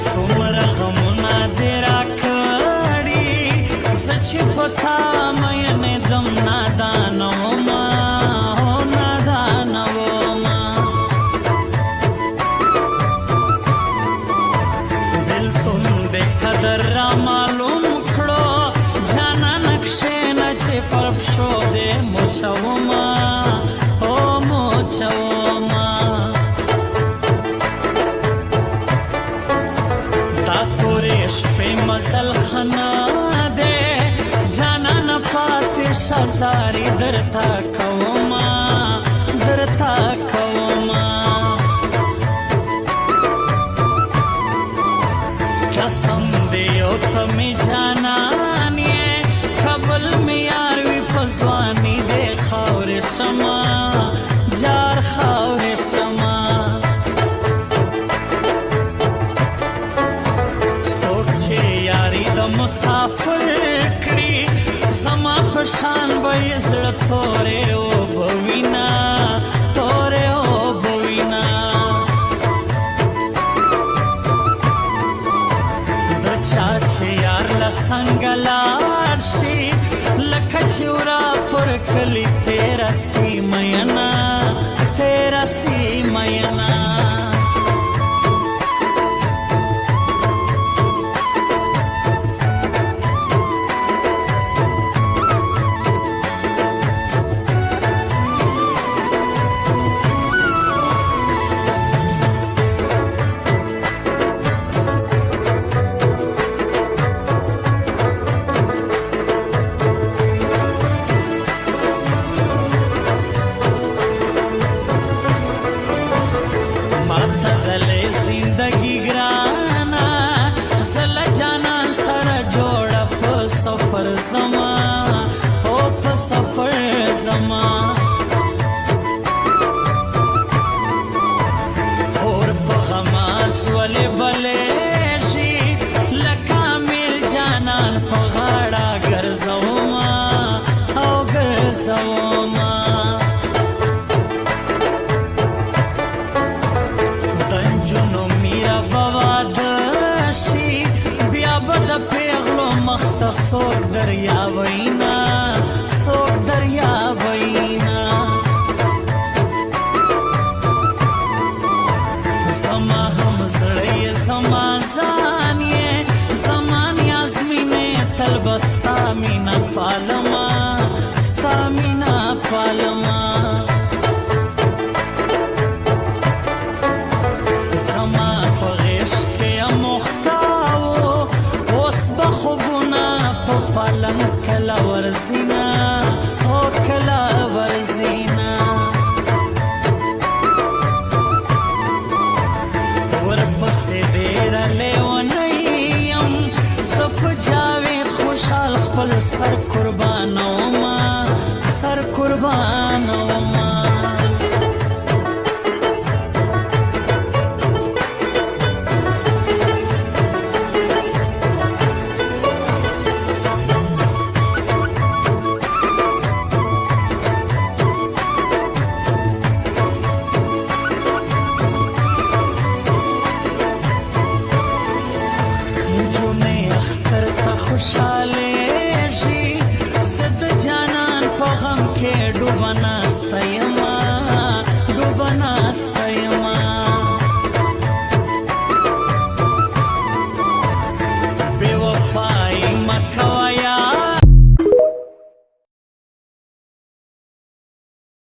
څومره غمونه دې راکړي زه چې په تا مینې دم نادانه ومه نادانه ومه بېلتون دې قدر را معلوم کړو جانانه کښېنه چې پر پښو دې موچومه موچومه دا تورې شپې مزل ښه نه دی جانانه پاتې شه زاري درته کومه درته کومه قسم دی یو ته مې جانان یې کبل مې یار وي په ځواني دی خاورې شمه جار خاورې شمه څوک چې یاري د مسافر کړي زما په شان به یې زړه تورې اوبه وینه تورې اوبه وینه د چا چې یار له څنګه لاړ شي لکه چې ورا پر کلي تیره سي مینه تیره سي مینه زندگی ګرانه زله جانان سره جوړه په سفر زما او په سفر زما اور په غماز ولې بلېږي لکه میل جانان په غاړه ګرځومه او ګرځومه مخته څوک دریابینا څوک دریابینا زما هم زړه یې زما ځان یې زما نیاز مینې تل به ستا مینه پالمه ستا مینه پالمه زما په غېږ کې یم مخته پالم کلا ورزینا او کلا ورزینا ورپسې ډېره لیونی یم زه په جاوید خوشحال خپل سر قربانومه سر قربانومه خوشحالیږي زه د جانان په غم کې ډوبه ناسته یم ډوبه ناسته یم